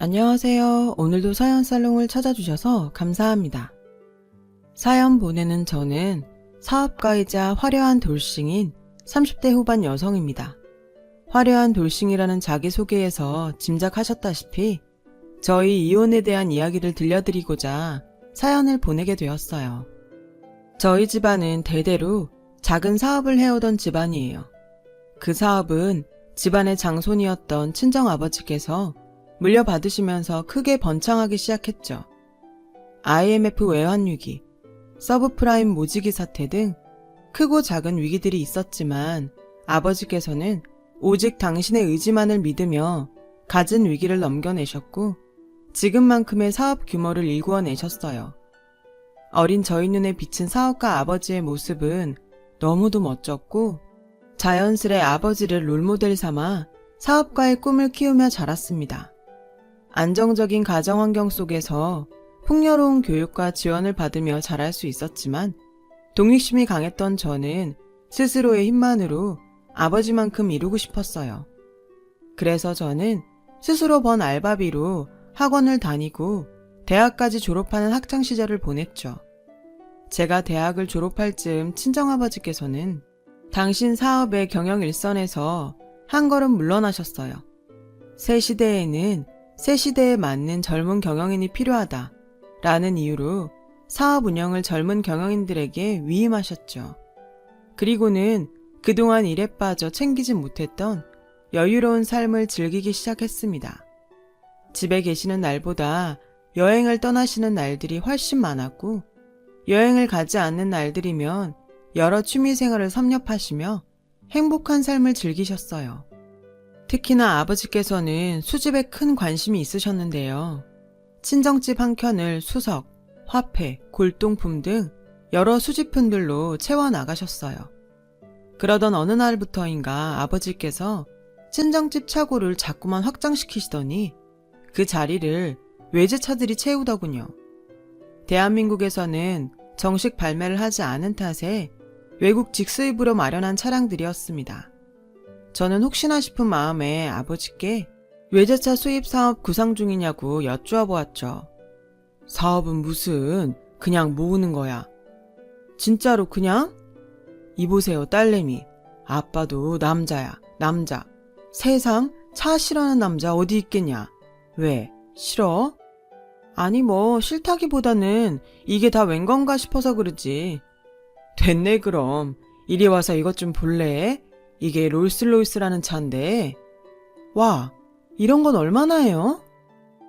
안녕하세요. 오늘도 사연 살롱을 찾아주셔서 감사합니다. 사연 보내는 저는 사업가이자 화려한 돌싱인 30대 후반 여성입니다. 화려한 돌싱이라는 자기소개에서 짐작하셨다시피 저희 이혼에 대한 이야기를 들려드리고자 사연을 보내게 되었어요. 저희 집안은 대대로 작은 사업을 해오던 집안이에요. 그 사업은 집안의 장손이었던 친정아버지께서 물려받으시면서 크게 번창하기 시작했죠. IMF 외환위기, 서브프라임 모지기 사태 등 크고 작은 위기들이 있었지만 아버지께서는 오직 당신의 의지만을 믿으며 갖은 위기를 넘겨내셨고 지금만큼의 사업 규모를 일구어내셨어요. 어린 저희 눈에 비친 사업가 아버지의 모습은 너무도 멋졌고 자연스레 아버지를 롤모델 삼아 사업가의 꿈을 키우며 자랐습니다. 안정적인 가정 환경 속에서 풍요로운 교육과 지원을 받으며 자랄 수 있었지만 독립심이 강했던 저는 스스로의 힘만으로 아버지만큼 이루고 싶었어요. 그래서 저는 스스로 번 알바비로 학원을 다니고 대학까지 졸업하는 학창 시절을 보냈죠. 제가 대학을 졸업할 즈음 친정아버지께서는 당신 사업의 경영 일선에서 한 걸음 물러나셨어요. 새 시대에는 새 시대에 맞는 젊은 경영인이 필요하다 라는 이유로 사업 운영을 젊은 경영인들에게 위임하셨죠. 그리고는 그동안 일에 빠져 챙기지 못했던 여유로운 삶을 즐기기 시작했습니다. 집에 계시는 날보다 여행을 떠나시는 날들이 훨씬 많았고 여행을 가지 않는 날들이면 여러 취미생활을 섭렵하시며 행복한 삶을 즐기셨어요. 특히나 아버지께서는 수집에 큰 관심이 있으셨는데요. 친정집 한 켠을 수석, 화폐, 골동품 등 여러 수집품들로 채워나가셨어요. 그러던 어느 날부터인가 아버지께서 친정집 차고를 자꾸만 확장시키시더니 그 자리를 외제차들이 채우더군요. 대한민국에서는 정식 발매를 하지 않은 탓에 외국 직수입으로 마련한 차량들이었습니다. 저는 혹시나 싶은 마음에 아버지께 외제차 수입 사업 구상 중이냐고 여쭈어 보았죠. 사업은 무슨 그냥 모으는 거야. 진짜로 그냥? 이보세요 딸내미. 아빠도 남자야 남자. 세상 차 싫어하는 남자 어디 있겠냐. 왜? 싫어? 아니 뭐 싫다기보다는 이게 다 웬 건가 싶어서 그러지. 됐네 그럼. 이리 와서 이것 좀 볼래? 이게 롤스로이스라는 차인데. 와, 이런 건 얼마나 해요?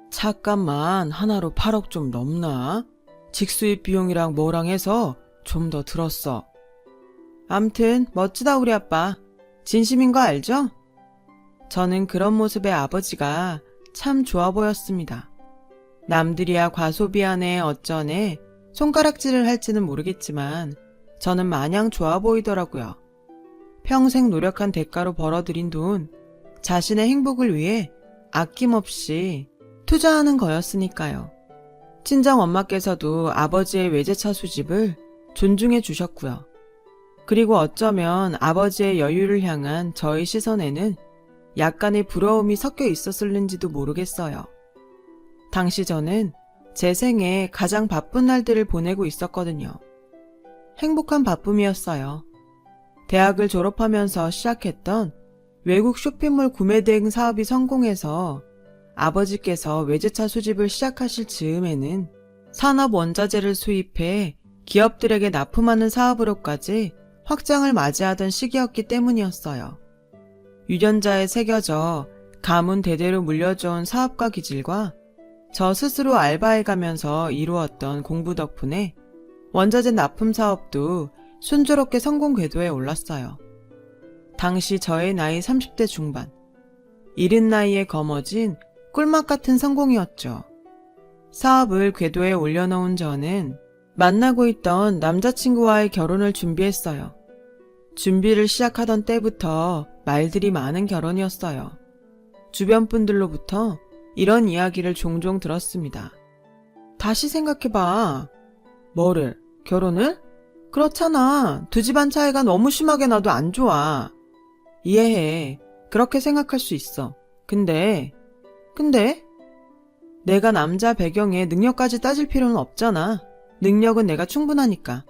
차값만 하나로 8억 좀 넘나? 직수입 비용이랑 뭐랑 해서 좀 더 들었어. 암튼 멋지다 우리 아빠. 진심인 거 알죠? 저는 그런 모습의 아버지가 참 좋아 보였습니다. 남들이야 과소비하네 어쩌네 손가락질을 할지는 모르겠지만 저는 마냥 좋아 보이더라고요. 평생 노력한 대가로 벌어들인 돈, 자신의 행복을 위해 아낌없이 투자하는 거였으니까요. 친정 엄마께서도 아버지의 외제차 수집을 존중해 주셨고요. 그리고 어쩌면 아버지의 여유를 향한 저의 시선에는 약간의 부러움이 섞여 있었을는지도 모르겠어요. 당시 저는 제 생에 가장 바쁜 날들을 보내고 있었거든요. 행복한 바쁨이었어요. 대학을 졸업하면서 시작했던 외국 쇼핑몰 구매 대행 사업이 성공해서 아버지께서 외제차 수집을 시작하실 즈음에는 산업 원자재를 수입해 기업들에게 납품하는 사업으로까지 확장을 맞이하던 시기였기 때문이었어요. 유전자에 새겨져 가문 대대로 물려져온 사업가 기질과 저 스스로 알바해가면서 이루었던 공부 덕분에 원자재 납품 사업도 순조롭게 성공 궤도에 올랐어요. 당시 저의 나이 30대 중반, 이른 나이에 거머쥔 꿀맛 같은 성공이었죠. 사업을 궤도에 올려놓은 저는 만나고 있던 남자친구와의 결혼을 준비했어요. 준비를 시작하던 때부터 말들이 많은 결혼이었어요. 주변 분들로부터 이런 이야기를 종종 들었습니다. 다시 생각해봐. 뭐를? 결혼을? 그렇잖아. 두 집안 차이가 너무 심하게 나도 안 좋아. 이해해. 그렇게 생각할 수 있어. 근데? 내가 남자 배경에 능력까지 따질 필요는 없잖아. 능력은 내가 충분하니까.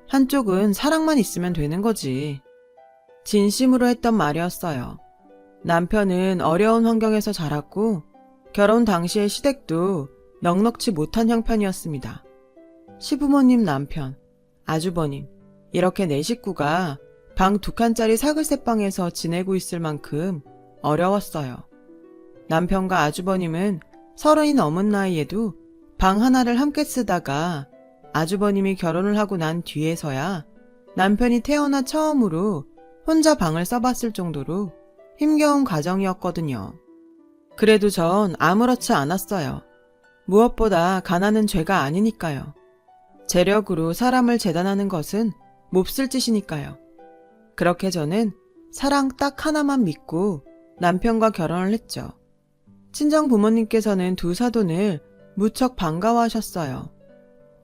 한쪽은 사랑만 있으면 되는 거지. 진심으로 했던 말이었어요. 남편은 어려운 환경에서 자랐고 결혼 당시의 시댁도 넉넉지 못한 형편이었습니다. 시부모님 남편, 아주버님, 이렇게 네 식구가 방 2칸짜리 사글세 방에서 지내고 있을 만큼 어려웠어요. 남편과 아주버님은 30이 넘은 나이에도 방 하나를 함께 쓰다가 아주버님이 결혼을 하고 난 뒤에서야 남편이 태어나 처음으로 혼자 방을 써봤을 정도로 힘겨운 가정이었거든요. 그래도 전 아무렇지 않았어요. 무엇보다 가난은 죄가 아니니까요. 재력으로 사람을 재단하는 것은 몹쓸 짓이니까요. 그렇게 저는 사랑 딱 하나만 믿고 남편과 결혼을 했죠. 친정 부모님께서는 두 사돈을 무척 반가워하셨어요.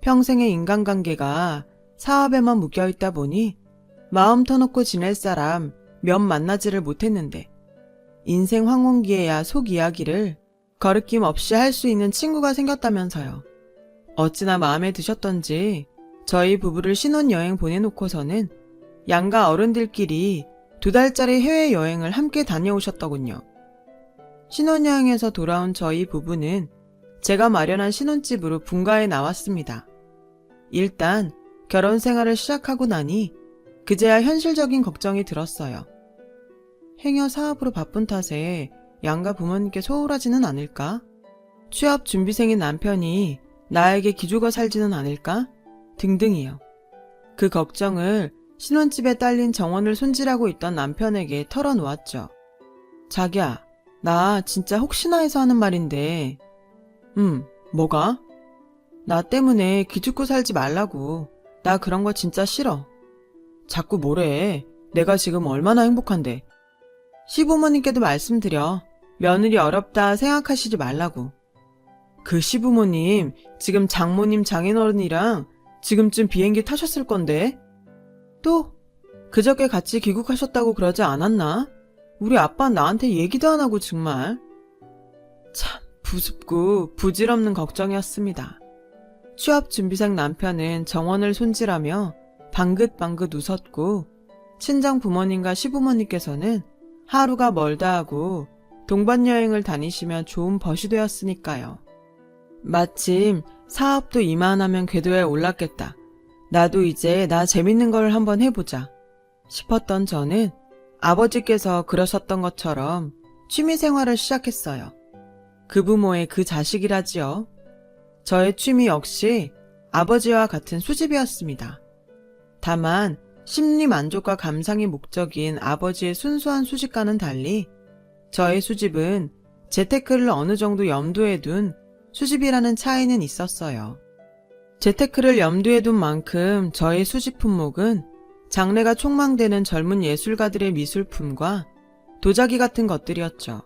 평생의 인간관계가 사업에만 묶여있다 보니 마음 터놓고 지낼 사람 몇 만나지를 못했는데 인생 황혼기에야 속 이야기를 거리낌 없이 할 수 있는 친구가 생겼다면서요. 어찌나 마음에 드셨던지 저희 부부를 신혼여행 보내놓고서는 양가 어른들끼리 2달짜리 해외여행을 함께 다녀오셨더군요. 신혼여행에서 돌아온 저희 부부는 제가 마련한 신혼집으로 분가에 나왔습니다. 일단 결혼 생활을 시작하고 나니 그제야 현실적인 걱정이 들었어요. 행여 사업으로 바쁜 탓에 양가 부모님께 소홀하지는 않을까? 취업 준비생인 남편이 나에게 기죽어 살지는 않을까? 등등이요. 그 걱정을 신혼집에 딸린 정원을 손질하고 있던 남편에게 털어놓았죠. 자기야, 나 진짜 혹시나 해서 하는 말인데 뭐가? 나 때문에 기죽고 살지 말라고. 나 그런 거 진짜 싫어. 자꾸 뭐래. 내가 지금 얼마나 행복한데. 시부모님께도 말씀드려. 며느리 어렵다 생각하시지 말라고. 그 시부모님 지금 장모님 장인어른이랑 지금쯤 비행기 타셨을 건데. 또 그저께 같이 귀국하셨다고 그러지 않았나? 우리 아빠 나한테 얘기도 안 하고 정말. 참 부습고 부질없는 걱정이었습니다. 취업 준비생 남편은 정원을 손질하며 방긋방긋 웃었고 친정 부모님과 시부모님께서는 하루가 멀다 하고 동반여행을 다니시며 좋은 벗이 되었으니까요. 마침 사업도 이만하면 궤도에 올랐겠다. 나도 이제 나 재밌는 걸 한번 해보자 싶었던 저는 아버지께서 그러셨던 것처럼 취미생활을 시작했어요. 그 부모의 그 자식이라지요. 저의 취미 역시 아버지와 같은 수집이었습니다. 다만 심리 만족과 감상이 목적인 아버지의 순수한 수집과는 달리 저의 수집은 재테크를 어느 정도 염두에 둔 수집이라는 차이는 있었어요. 재테크를 염두에 둔 만큼 저의 수집 품목은 장래가 촉망되는 젊은 예술가들의 미술품과 도자기 같은 것들이었죠.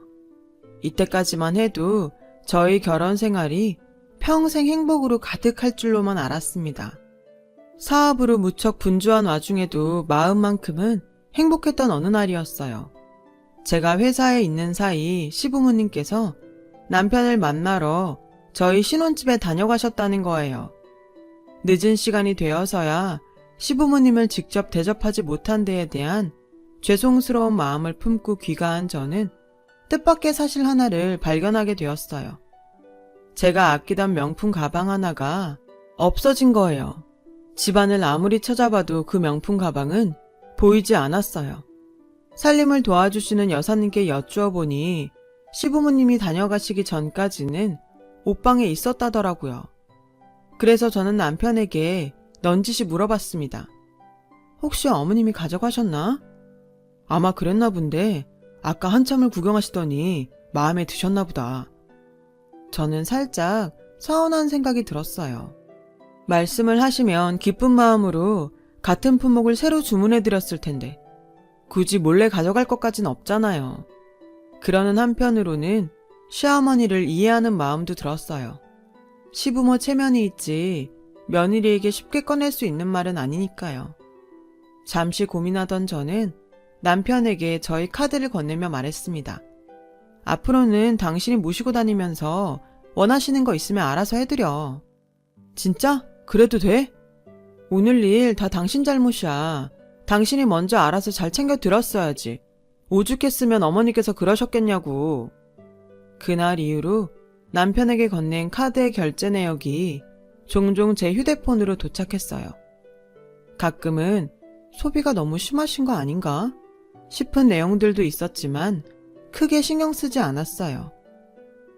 이때까지만 해도 저희 결혼 생활이 평생 행복으로 가득할 줄로만 알았습니다. 사업으로 무척 분주한 와중에도 마음만큼은 행복했던 어느 날이었어요. 제가 회사에 있는 사이 시부모님께서 남편을 만나러 저희 신혼집에 다녀가셨다는 거예요. 늦은 시간이 되어서야 시부모님을 직접 대접하지 못한 데에 대한 죄송스러운 마음을 품고 귀가한 저는 뜻밖의 사실 하나를 발견하게 되었어요. 제가 아끼던 명품 가방 하나가 없어진 거예요. 집안을 아무리 찾아봐도 그 명품 가방은 보이지 않았어요. 살림을 도와주시는 여사님께 여쭈어 보니 시부모님이 다녀가시기 전까지는 옷방에 있었다더라고요. 그래서 저는 남편에게 넌지시 물어봤습니다. 혹시 어머님이 가져가셨나? 아마 그랬나 본데 아까 한참을 구경하시더니 마음에 드셨나 보다. 저는 살짝 서운한 생각이 들었어요. 말씀을 하시면 기쁜 마음으로 같은 품목을 새로 주문해드렸을 텐데 굳이 몰래 가져갈 것까진 없잖아요. 그러는 한편으로는 시어머니를 이해하는 마음도 들었어요. 시부모 체면이 있지 며느리에게 쉽게 꺼낼 수 있는 말은 아니니까요. 잠시 고민하던 저는 남편에게 저희 카드를 건네며 말했습니다. 앞으로는 당신이 모시고 다니면서 원하시는 거 있으면 알아서 해드려. 진짜? 그래도 돼? 오늘 일 다 당신 잘못이야. 당신이 먼저 알아서 잘 챙겨 들었어야지. 오죽했으면 어머니께서 그러셨겠냐고. 그날 이후로 남편에게 건넨 카드의 결제 내역이 종종 제 휴대폰으로 도착했어요. 가끔은 소비가 너무 심하신 거 아닌가 싶은 내용들도 있었지만 크게 신경 쓰지 않았어요.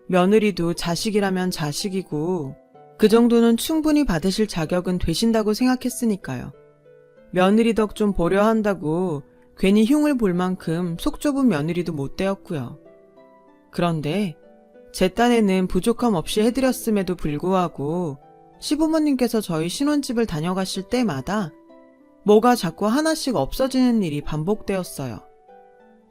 며느리도 자식이라면 자식이고 그 정도는 충분히 받으실 자격은 되신다고 생각했으니까요. 며느리 덕 좀 보려 한다고 괜히 흉을 볼 만큼 속 좁은 며느리도 못 되었고요. 그런데 제 딴에는 부족함 없이 해드렸음에도 불구하고 시부모님께서 저희 신혼집을 다녀가실 때마다 뭐가 자꾸 하나씩 없어지는 일이 반복되었어요.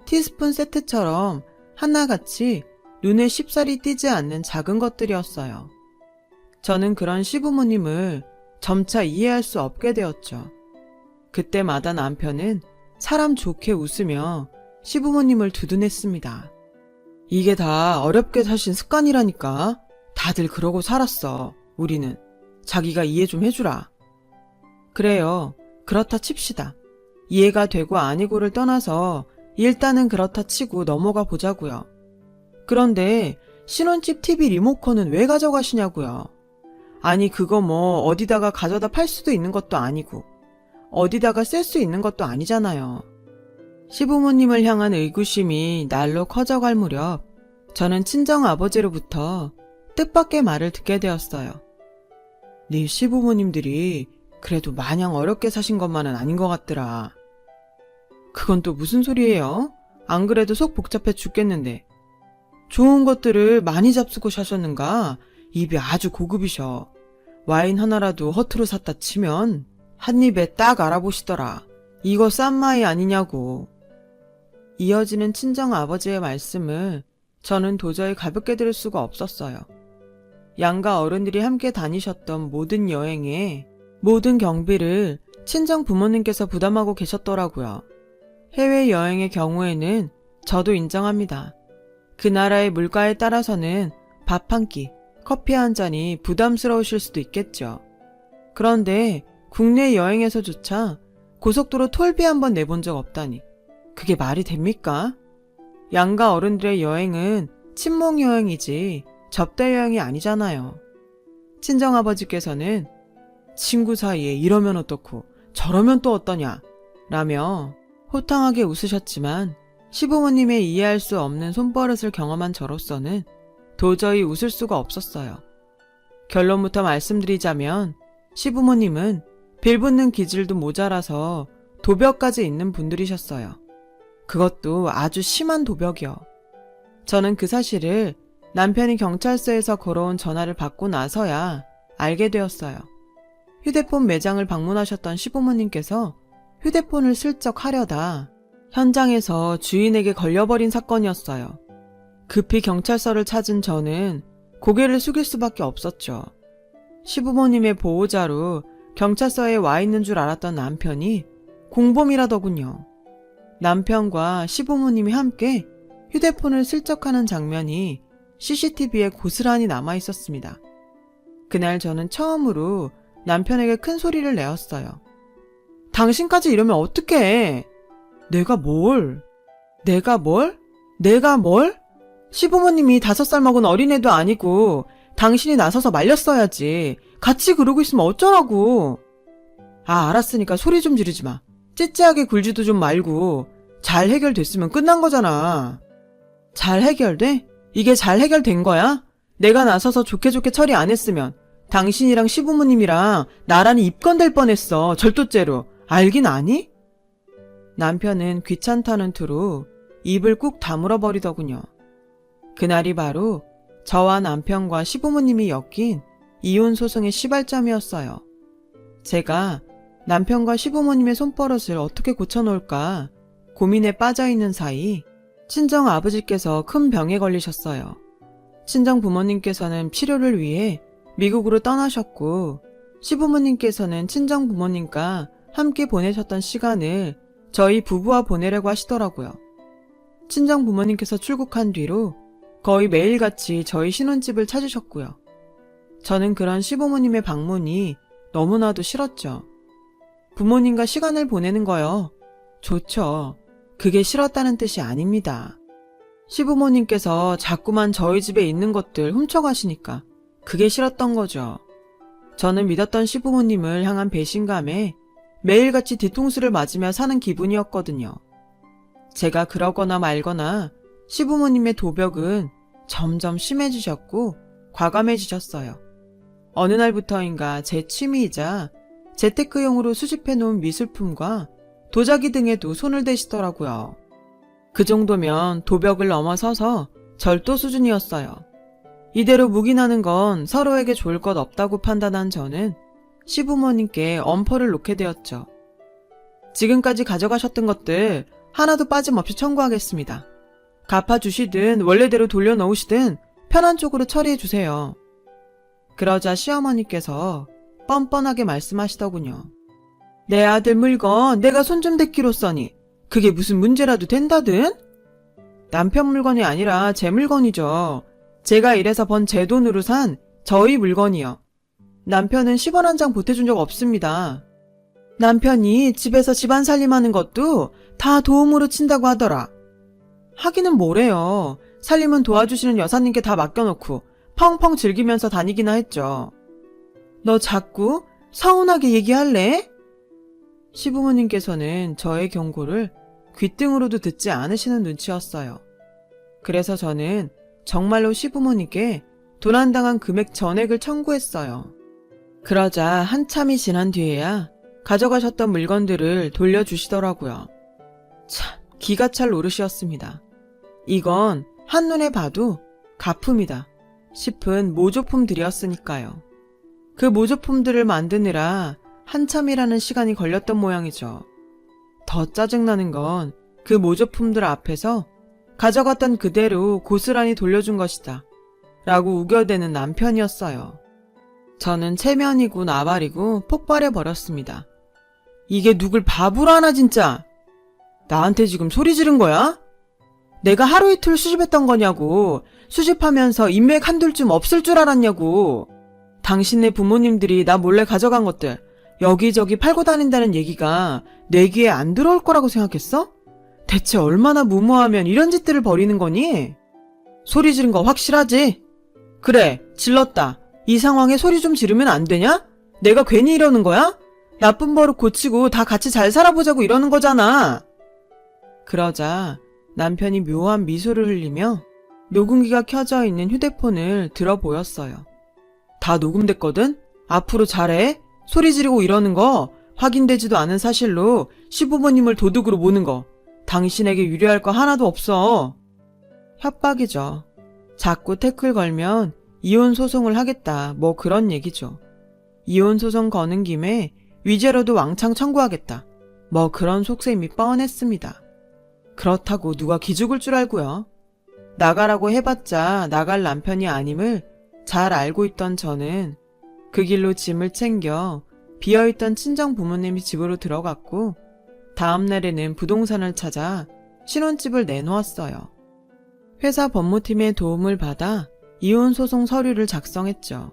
티스푼 세트처럼 하나같이 눈에 쉽사리 띄지 않는 작은 것들이었어요. 저는 그런 시부모님을 점차 이해할 수 없게 되었죠. 그때마다 남편은 사람 좋게 웃으며 시부모님을 두둔했습니다. 이게 다 어렵게 사신 습관이라니까. 다들 그러고 살았어. 우리는. 자기가 이해 좀 해주라. 그래요. 그렇다 칩시다. 이해가 되고 아니고를 떠나서 일단은 그렇다 치고 넘어가 보자고요. 그런데 신혼집 TV 리모컨은 왜 가져가시냐고요. 아니 그거 뭐 어디다가 가져다 팔 수도 있는 것도 아니고 어디다가 쓸 수 있는 것도 아니잖아요. 시부모님을 향한 의구심이 날로 커져갈 무렵 저는 친정아버지로부터 뜻밖의 말을 듣게 되었어요. 네 시부모님들이 그래도 마냥 어렵게 사신 것만은 아닌 것 같더라. 그건 또 무슨 소리예요? 안 그래도 속 복잡해 죽겠는데. 좋은 것들을 많이 잡수고 사셨는가? 입이 아주 고급이셔. 와인 하나라도 허투루 샀다 치면 한 입에 딱 알아보시더라. 이거 싼 마이 아니냐고. 이어지는 친정아버지의 말씀을 저는 도저히 가볍게 들을 수가 없었어요. 양가 어른들이 함께 다니셨던 모든 여행에 모든 경비를 친정 부모님께서 부담하고 계셨더라고요. 해외여행의 경우에는 저도 인정합니다. 그 나라의 물가에 따라서는 밥 한 끼, 커피 한 잔이 부담스러우실 수도 있겠죠. 그런데 국내 여행에서조차 고속도로 톨비 한번 내본 적 없다니 그게 말이 됩니까? 양가 어른들의 여행은 친목 여행이지 접대 여행이 아니잖아요. 친정아버지께서는 친구 사이에 이러면 어떻고 저러면 또 어떠냐 라며 호탕하게 웃으셨지만 시부모님의 이해할 수 없는 손버릇을 경험한 저로서는 도저히 웃을 수가 없었어요. 결론부터 말씀드리자면 시부모님은 빌붙는 기질도 모자라서 도벽까지 있는 분들이셨어요. 그것도 아주 심한 도벽이요. 저는 그 사실을 남편이 경찰서에서 걸어온 전화를 받고 나서야 알게 되었어요. 휴대폰 매장을 방문하셨던 시부모님께서 휴대폰을 슬쩍 하려다 현장에서 주인에게 걸려버린 사건이었어요. 급히 경찰서를 찾은 저는 고개를 숙일 수밖에 없었죠. 시부모님의 보호자로 경찰서에 와 있는 줄 알았던 남편이 공범이라더군요. 남편과 시부모님이 함께 휴대폰을 슬쩍하는 장면이 CCTV에 고스란히 남아 있었습니다. 그날 저는 처음으로 남편에게 큰 소리를 내었어요. 당신까지 이러면 어떡해? 내가 뭘? 내가 뭘? 내가 뭘? 시부모님이 5살 먹은 어린애도 아니고 당신이 나서서 말렸어야지. 같이 그러고 있으면 어쩌라고. 아, 알았으니까 소리 좀 지르지 마. 찌찌하게 굴지도 좀 말고 잘 해결됐으면 끝난 거잖아. 잘 해결돼? 이게 잘 해결된 거야? 내가 나서서 좋게 처리 안 했으면 당신이랑 시부모님이랑 나란히 입건될 뻔했어. 절도죄로. 알긴 아니? 남편은 귀찮다는 투로 입을 꾹 다물어 버리더군요. 그날이 바로 저와 남편과 시부모님이 엮인 이혼 소송의 시발점이었어요. 제가 남편과 시부모님의 손버릇을 어떻게 고쳐놓을까 고민에 빠져있는 사이 친정 아버지께서 큰 병에 걸리셨어요. 친정 부모님께서는 치료를 위해 미국으로 떠나셨고 시부모님께서는 친정 부모님과 함께 보내셨던 시간을 저희 부부와 보내려고 하시더라고요. 친정 부모님께서 출국한 뒤로 거의 매일같이 저희 신혼집을 찾으셨고요. 저는 그런 시부모님의 방문이 너무나도 싫었죠. 부모님과 시간을 보내는 거요. 좋죠. 그게 싫었다는 뜻이 아닙니다. 시부모님께서 자꾸만 저희 집에 있는 것들 훔쳐가시니까 그게 싫었던 거죠. 저는 믿었던 시부모님을 향한 배신감에 매일같이 뒤통수를 맞으며 사는 기분이었거든요. 제가 그러거나 말거나 시부모님의 도벽은 점점 심해지셨고 과감해지셨어요. 어느 날부터인가 제 취미이자 재테크용으로 수집해놓은 미술품과 도자기 등에도 손을 대시더라고요. 그 정도면 도벽을 넘어서서 절도 수준이었어요. 이대로 묵인하는 건 서로에게 좋을 것 없다고 판단한 저는 시부모님께 엄포를 놓게 되었죠. 지금까지 가져가셨던 것들 하나도 빠짐없이 청구하겠습니다. 갚아주시든 원래대로 돌려놓으시든 편한 쪽으로 처리해주세요. 그러자 시어머니께서 뻔뻔하게 말씀하시더군요. 내 아들 물건 내가 손 좀 댔기로 써니 그게 무슨 문제라도 된다든? 남편 물건이 아니라 제 물건이죠. 제가 일해서 번 제 돈으로 산 저희 물건이요. 남편은 10원 한 장 보태준 적 없습니다. 남편이 집에서 집안 살림하는 것도 다 도움으로 친다고 하더라. 하기는 뭐래요. 살림은 도와주시는 여사님께 다 맡겨놓고 펑펑 즐기면서 다니기나 했죠. 너 자꾸 서운하게 얘기할래? 시부모님께서는 저의 경고를 귓등으로도 듣지 않으시는 눈치였어요. 그래서 저는 정말로 시부모님께 도난당한 금액 전액을 청구했어요. 그러자 한참이 지난 뒤에야 가져가셨던 물건들을 돌려주시더라고요. 참 기가 찰 노릇이었습니다. 이건 한눈에 봐도 가품이다 싶은 모조품들이었으니까요. 그 모조품들을 만드느라 한참이라는 시간이 걸렸던 모양이죠. 더 짜증나는 건 그 모조품들 앞에서 가져갔던 그대로 고스란히 돌려준 것이다 라고 우겨대는 남편이었어요. 저는 체면이고 나발이고 폭발해버렸습니다. 이게 누굴 바보로 하나 진짜. 나한테 지금 소리 지른 거야? 내가 하루 이틀 수집했던 거냐고. 수집하면서 인맥 한둘쯤 없을 줄 알았냐고. 당신네 부모님들이 나 몰래 가져간 것들 여기저기 팔고 다닌다는 얘기가 내 귀에 안 들어올 거라고 생각했어? 대체 얼마나 무모하면 이런 짓들을 벌이는 거니? 소리 지른 거 확실하지? 그래, 질렀다. 이 상황에 소리 좀 지르면 안 되냐? 내가 괜히 이러는 거야? 나쁜 버릇 고치고 다 같이 잘 살아보자고 이러는 거잖아. 그러자 남편이 묘한 미소를 흘리며 녹음기가 켜져 있는 휴대폰을 들어 보였어요. 다 녹음됐거든? 앞으로 잘해. 소리 지르고 이러는 거 확인되지도 않은 사실로 시부모님을 도둑으로 모는 거 당신에게 유리할 거 하나도 없어. 협박이죠. 자꾸 태클 걸면 이혼 소송을 하겠다 뭐 그런 얘기죠. 이혼 소송 거는 김에 위자료도 왕창 청구하겠다 뭐 그런 속셈이 뻔했습니다. 그렇다고 누가 기죽을 줄 알고요. 나가라고 해봤자 나갈 남편이 아님을 잘 알고 있던 저는 그 길로 짐을 챙겨 비어있던 친정 부모님이 집으로 들어갔고 다음 날에는 부동산을 찾아 신혼집을 내놓았어요. 회사 법무팀의 도움을 받아 이혼소송 서류를 작성했죠.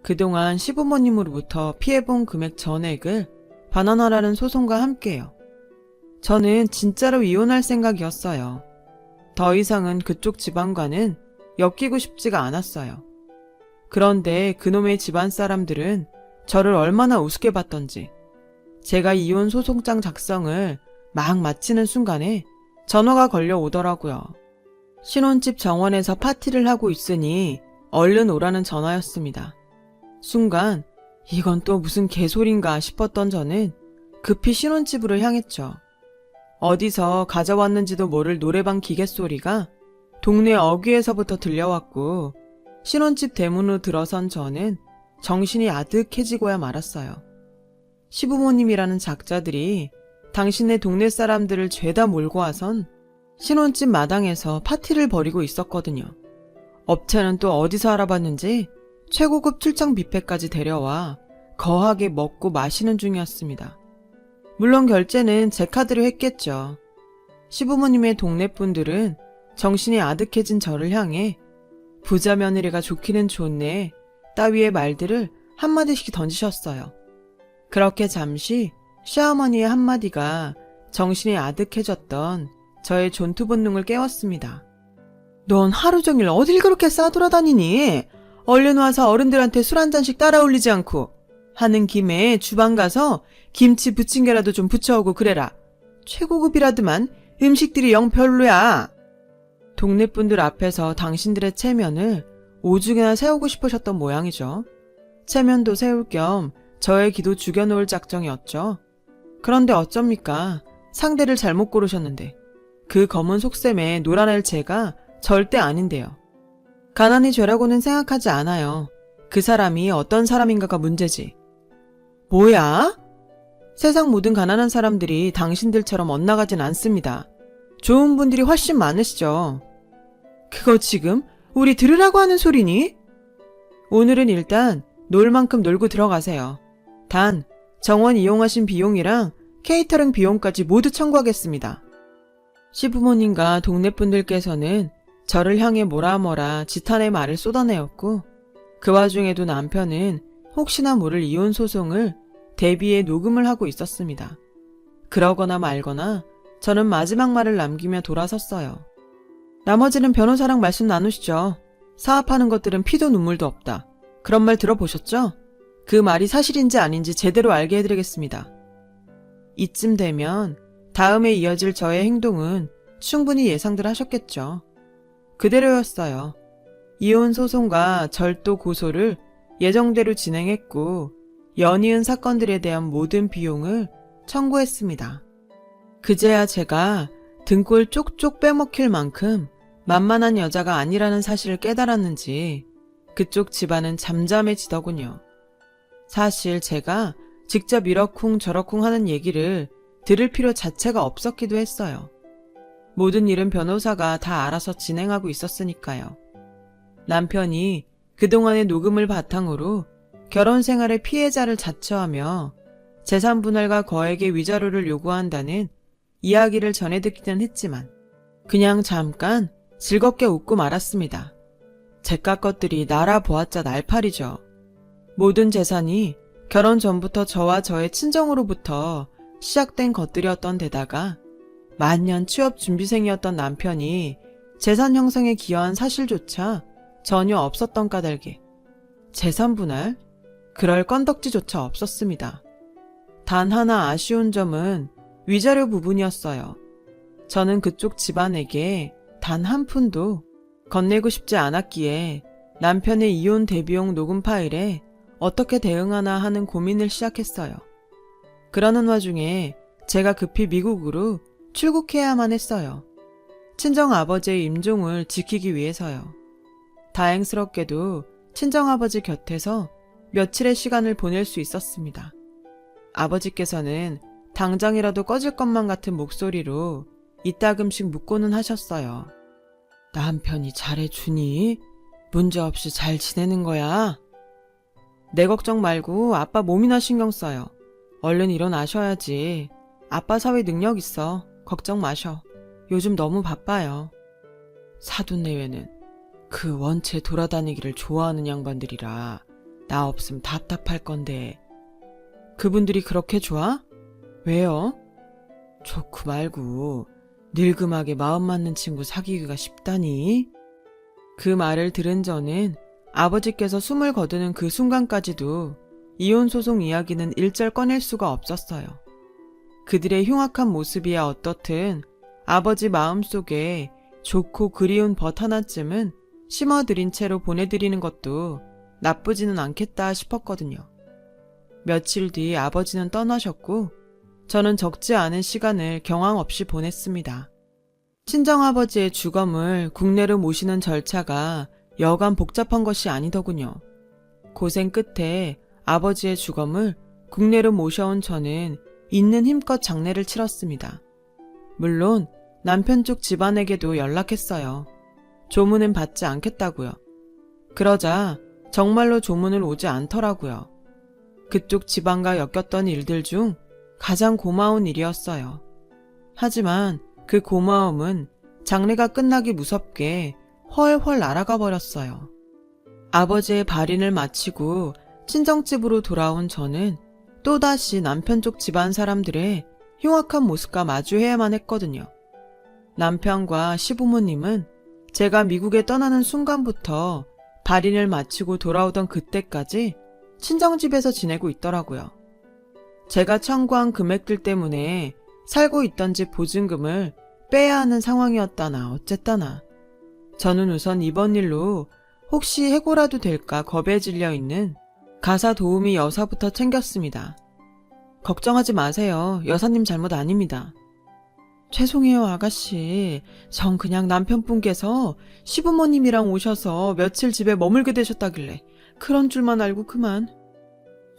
그동안 시부모님으로부터 피해본 금액 전액을 반환하라는 소송과 함께요. 저는 진짜로 이혼할 생각이었어요. 더 이상은 그쪽 집안과는 엮이고 싶지가 않았어요. 그런데 그놈의 집안 사람들은 저를 얼마나 우습게 봤던지 제가 이혼 소송장 작성을 막 마치는 순간에 전화가 걸려오더라고요. 신혼집 정원에서 파티를 하고 있으니 얼른 오라는 전화였습니다. 순간 이건 또 무슨 개소린가 싶었던 저는 급히 신혼집으로 향했죠. 어디서 가져왔는지도 모를 노래방 기계 소리가 동네 어귀에서부터 들려왔고 신혼집 대문으로 들어선 저는 정신이 아득해지고야 말았어요. 시부모님이라는 작자들이 당신네 동네 사람들을 죄다 몰고 와선 신혼집 마당에서 파티를 벌이고 있었거든요. 업체는 또 어디서 알아봤는지 최고급 출장 뷔페까지 데려와 거하게 먹고 마시는 중이었습니다. 물론 결제는 제 카드로 했겠죠. 시부모님의 동네 분들은 정신이 아득해진 저를 향해 부자 며느리가 좋기는 좋네 따위의 말들을 한마디씩 던지셨어요. 그렇게 잠시 시어머니의 한마디가 정신이 아득해졌던 저의 존투 본능을 깨웠습니다. 넌 하루 종일 어딜 그렇게 싸돌아다니니? 얼른 와서 어른들한테 술 한 잔씩 따라 올리지 않고 하는 김에 주방 가서 김치 부침개라도 좀 부쳐오고 그래라. 최고급이라더만 음식들이 영 별로야. 동네 분들 앞에서 당신들의 체면을 오죽이나 세우고 싶으셨던 모양이죠. 체면도 세울 겸 저의 기도 죽여놓을 작정이었죠. 그런데 어쩝니까? 상대를 잘못 고르셨는데 그 검은 속셈에 놀아낼 제가 절대 아닌데요. 가난이 죄라고는 생각하지 않아요. 그 사람이 어떤 사람인가가 문제지. 뭐야? 세상 모든 가난한 사람들이 당신들처럼 엇나가진 않습니다. 좋은 분들이 훨씬 많으시죠. 그거 지금 우리 들으라고 하는 소리니? 오늘은 일단 놀 만큼 놀고 들어가세요. 단 정원 이용하신 비용이랑 케이터링 비용까지 모두 청구하겠습니다. 시부모님과 동네 분들께서는 저를 향해 뭐라 지탄의 말을 쏟아내었고 그 와중에도 남편은 혹시나 모를 이혼 소송을 대비해 녹음을 하고 있었습니다. 그러거나 말거나 저는 마지막 말을 남기며 돌아섰어요. 나머지는 변호사랑 말씀 나누시죠. 사업하는 것들은 피도 눈물도 없다. 그런 말 들어보셨죠? 그 말이 사실인지 아닌지 제대로 알게 해드리겠습니다. 이쯤 되면 다음에 이어질 저의 행동은 충분히 예상들 하셨겠죠. 그대로였어요. 이혼 소송과 절도 고소를 예정대로 진행했고 연이은 사건들에 대한 모든 비용을 청구했습니다. 그제야 제가 등골 쪽쪽 빼먹힐 만큼 만만한 여자가 아니라는 사실을 깨달았는지 그쪽 집안은 잠잠해지더군요. 사실 제가 직접 이러쿵 저러쿵 하는 얘기를 들을 필요 자체가 없었기도 했어요. 모든 일은 변호사가 다 알아서 진행하고 있었으니까요. 남편이 그동안의 녹음을 바탕으로 결혼 생활의 피해자를 자처하며 재산 분할과 거액의 위자료를 요구한다는 이야기를 전해 듣기는 했지만 그냥 잠깐 즐겁게 웃고 말았습니다. 제깟 것들이 날아보았자 날파리죠. 모든 재산이 결혼 전부터 저와 저의 친정으로부터 시작된 것들이었던 데다가 만년 취업 준비생이었던 남편이 재산 형성에 기여한 사실조차 전혀 없었던 까닭에 재산 분할? 그럴 건덕지조차 없었습니다. 단 하나 아쉬운 점은 위자료 부분이었어요. 저는 그쪽 집안에게 단 한 푼도 건네고 싶지 않았기에 남편의 이혼 대비용 녹음 파일에 어떻게 대응하나 하는 고민을 시작했어요. 그러는 와중에 제가 급히 미국으로 출국해야만 했어요. 친정아버지의 임종을 지키기 위해서요. 다행스럽게도 친정아버지 곁에서 며칠의 시간을 보낼 수 있었습니다. 아버지께서는 당장이라도 꺼질 것만 같은 목소리로 이따금씩 묻고는 하셨어요. 남편이 잘해주니? 문제없이 잘 지내는 거야? 내 걱정 말고 아빠 몸이나 신경 써요. 얼른 일어나셔야지. 아빠 사회 능력 있어. 걱정 마셔. 요즘 너무 바빠요. 사돈내외는 그 원체 돌아다니기를 좋아하는 양반들이라 나 없음 답답할 건데. 그분들이 그렇게 좋아? 왜요? 좋고 말고 늙음하게 마음 맞는 친구 사귀기가 쉽다니? 그 말을 들은 저는 아버지께서 숨을 거두는 그 순간까지도 이혼 소송 이야기는 일절 꺼낼 수가 없었어요. 그들의 흉악한 모습이야 어떻든 아버지 마음속에 좋고 그리운 벗 하나쯤은 심어들인 채로 보내드리는 것도 나쁘지는 않겠다 싶었거든요. 며칠 뒤 아버지는 떠나셨고 저는 적지 않은 시간을 경황 없이 보냈습니다. 친정아버지의 주검을 국내로 모시는 절차가 여간 복잡한 것이 아니더군요. 고생 끝에 아버지의 주검을 국내로 모셔온 저는 있는 힘껏 장례를 치렀습니다. 물론 남편 쪽 집안에게도 연락했어요. 조문은 받지 않겠다고요. 그러자 정말로 조문을 오지 않더라고요. 그쪽 집안과 엮였던 일들 중 가장 고마운 일이었어요. 하지만 그 고마움은 장례가 끝나기 무섭게 훨훨 날아가 버렸어요. 아버지의 발인을 마치고 친정집으로 돌아온 저는 또다시 남편 쪽 집안 사람들의 흉악한 모습과 마주해야만 했거든요. 남편과 시부모님은 제가 미국에 떠나는 순간부터 발인을 마치고 돌아오던 그때까지 친정집에서 지내고 있더라고요. 제가 청구한 금액들 때문에 살고 있던 집 보증금을 빼야 하는 상황이었다나 어쨌다나 저는 우선 이번 일로 혹시 해고라도 될까 겁에 질려 있는 가사 도우미 여사부터 챙겼습니다. 걱정하지 마세요. 여사님 잘못 아닙니다. 죄송해요, 아가씨. 전 그냥 남편분께서 시부모님이랑 오셔서 며칠 집에 머물게 되셨다길래 그런 줄만 알고 그만.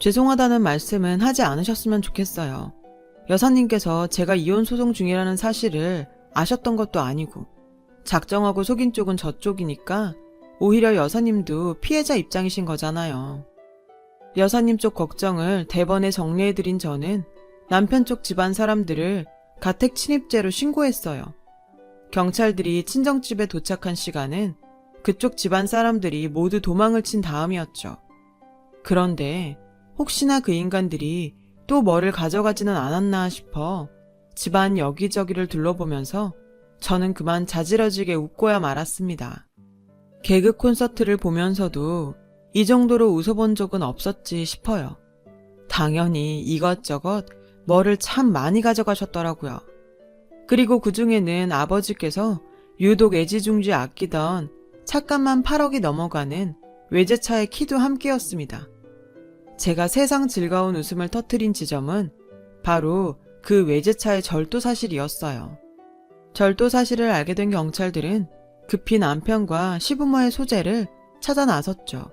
죄송하다는 말씀은 하지 않으셨으면 좋겠어요. 여사님께서 제가 이혼 소송 중이라는 사실을 아셨던 것도 아니고 작정하고 속인 쪽은 저쪽이니까 오히려 여사님도 피해자 입장이신 거잖아요. 여사님 쪽 걱정을 대번에 정리해드린 저는 남편 쪽 집안 사람들을 가택 침입죄로 신고했어요. 경찰들이 친정집에 도착한 시간은 그쪽 집안 사람들이 모두 도망을 친 다음이었죠. 그런데 혹시나 그 인간들이 또 뭐를 가져가지는 않았나 싶어 집안 여기저기를 둘러보면서 저는 그만 자지러지게 웃고야 말았습니다. 개그 콘서트를 보면서도 이 정도로 웃어본 적은 없었지 싶어요. 당연히 이것저것 뭐를 참 많이 가져가셨더라고요. 그리고 그 중에는 아버지께서 유독 애지중지 아끼던 차값만 8억이 넘어가는 외제차의 키도 함께였습니다. 제가 세상 즐거운 웃음을 터뜨린 지점은 바로 그 외제차의 절도 사실이었어요. 절도 사실을 알게 된 경찰들은 급히 남편과 시부모의 소재를 찾아 나섰죠.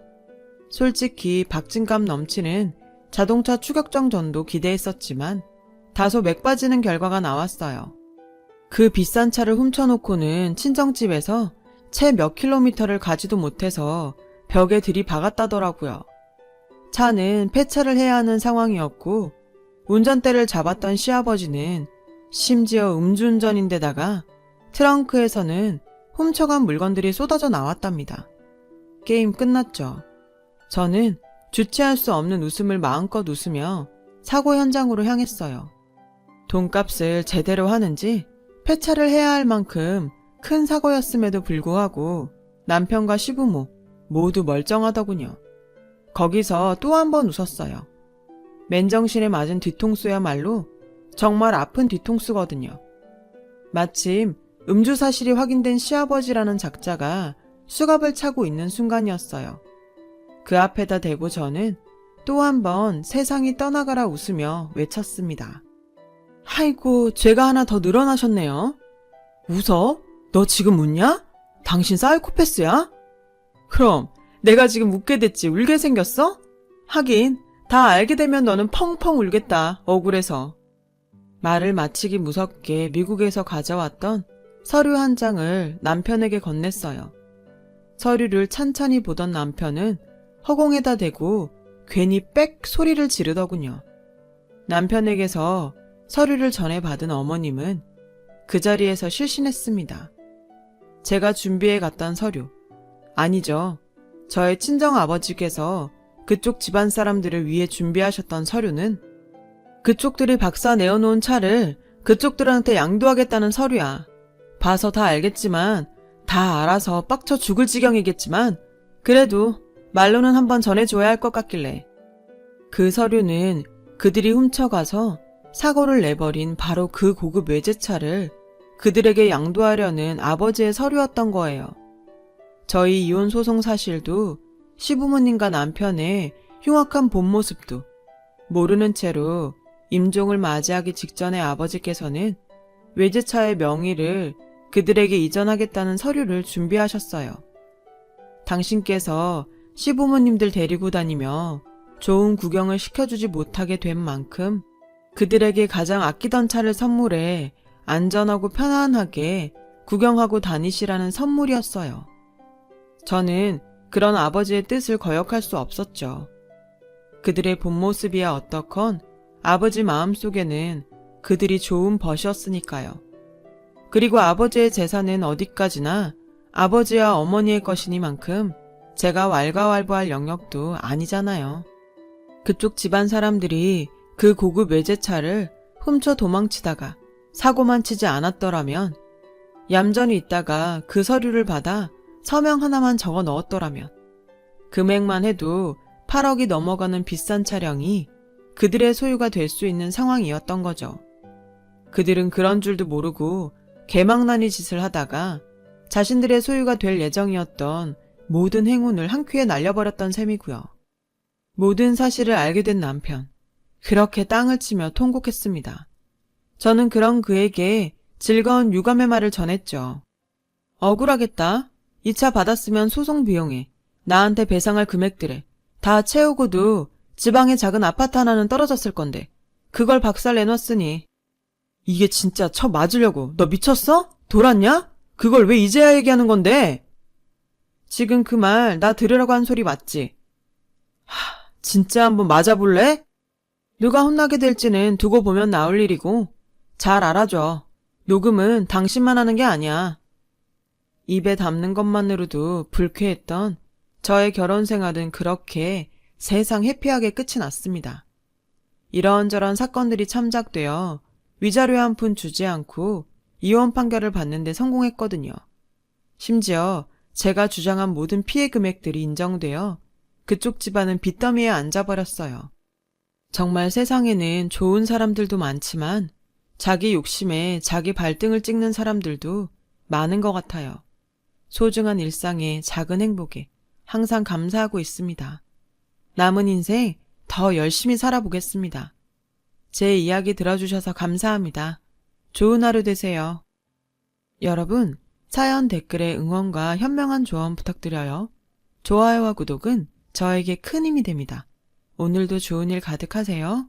솔직히 박진감 넘치는 자동차 추격정 전도 기대했었지만 다소 맥 빠지는 결과가 나왔어요. 그 비싼 차를 훔쳐놓고는 친정집에서 채 몇 킬로미터를 가지도 못해서 벽에 들이박았다더라고요. 차는 폐차를 해야 하는 상황이었고 운전대를 잡았던 시아버지는 심지어 음주운전인데다가 트렁크에서는 훔쳐간 물건들이 쏟아져 나왔답니다. 게임 끝났죠. 저는 주체할 수 없는 웃음을 마음껏 웃으며 사고 현장으로 향했어요. 돈값을 제대로 하는지 폐차를 해야 할 만큼 큰 사고였음에도 불구하고 남편과 시부모 모두 멀쩡하더군요. 거기서 또 한 번 웃었어요. 맨정신에 맞은 뒤통수야말로 정말 아픈 뒤통수거든요. 마침 음주 사실이 확인된 시아버지라는 작자가 수갑을 차고 있는 순간이었어요. 그 앞에다 대고 저는 또 한 번 세상이 떠나가라 웃으며 외쳤습니다. 아이고, 죄가 하나 더 늘어나셨네요. 웃어? 너 지금 웃냐? 당신 사이코패스야? 그럼 내가 지금 웃게 됐지 울게 생겼어? 하긴 다 알게 되면 너는 펑펑 울겠다, 억울해서. 말을 마치기 무섭게 미국에서 가져왔던 서류 한 장을 남편에게 건넸어요. 서류를 찬찬히 보던 남편은 허공에다 대고 괜히 빽 소리를 지르더군요. 남편에게서 서류를 전해받은 어머님은 그 자리에서 실신했습니다. 제가 준비해 갔던 서류, 아니죠. 저의 친정아버지께서 그쪽 집안 사람들을 위해 준비하셨던 서류는 그쪽들이 박사 내어놓은 차를 그쪽들한테 양도하겠다는 서류야. 봐서 다 알겠지만, 다 알아서 빡쳐 죽을 지경이겠지만 그래도 말로는 한번 전해줘야 할 것 같길래. 그 서류는 그들이 훔쳐가서 사고를 내버린 바로 그 고급 외제차를 그들에게 양도하려는 아버지의 서류였던 거예요. 저희 이혼 소송 사실도 시부모님과 남편의 흉악한 본 모습도 모르는 채로 임종을 맞이하기 직전에 아버지께서는 외제차의 명의를 그들에게 이전하겠다는 서류를 준비하셨어요. 당신께서 시부모님들 데리고 다니며 좋은 구경을 시켜주지 못하게 된 만큼 그들에게 가장 아끼던 차를 선물해 안전하고 편안하게 구경하고 다니시라는 선물이었어요. 저는 그런 아버지의 뜻을 거역할 수 없었죠. 그들의 본 모습이야 어떻건 아버지 마음속에는 그들이 좋은 벗이었으니까요. 그리고 아버지의 재산은 어디까지나 아버지와 어머니의 것이니만큼 제가 왈가왈부할 영역도 아니잖아요. 그쪽 집안 사람들이 그 고급 외제차를 훔쳐 도망치다가 사고만 치지 않았더라면, 얌전히 있다가 그 서류를 받아 서명 하나만 적어 넣었더라면, 금액만 해도 8억이 넘어가는 비싼 차량이 그들의 소유가 될 수 있는 상황이었던 거죠. 그들은 그런 줄도 모르고 개망나니 짓을 하다가 자신들의 소유가 될 예정이었던 모든 행운을 한 큐에 날려버렸던 셈이고요. 모든 사실을 알게 된 남편, 그렇게 땅을 치며 통곡했습니다. 저는 그런 그에게 즐거운 유감의 말을 전했죠. 억울하겠다. 이 차 받았으면 소송 비용에, 나한테 배상할 금액들에 다 채우고도 지방에 작은 아파트 하나는 떨어졌을 건데 그걸 박살 내놨으니. 이게 진짜 쳐 맞으려고. 너 미쳤어? 돌았냐? 그걸 왜 이제야 얘기하는 건데? 지금 그 말 나 들으라고 한 소리 맞지? 진짜 한번 맞아볼래? 누가 혼나게 될지는 두고 보면 나올 일이고, 잘 알아줘. 녹음은 당신만 하는 게 아니야. 입에 담는 것만으로도 불쾌했던 저의 결혼 생활은 그렇게 세상 해피하게 끝이 났습니다. 이런저런 사건들이 참작되어 위자료 한 푼 주지 않고 이혼 판결을 받는데 성공했거든요. 심지어 제가 주장한 모든 피해 금액들이 인정되어 그쪽 집안은 빚더미에 앉아버렸어요. 정말 세상에는 좋은 사람들도 많지만 자기 욕심에 자기 발등을 찍는 사람들도 많은 것 같아요. 소중한 일상의 작은 행복에 항상 감사하고 있습니다. 남은 인생 더 열심히 살아보겠습니다. 제 이야기 들어주셔서 감사합니다. 좋은 하루 되세요. 여러분, 사연 댓글에 응원과 현명한 조언 부탁드려요. 좋아요와 구독은 저에게 큰 힘이 됩니다. 오늘도 좋은 일 가득하세요.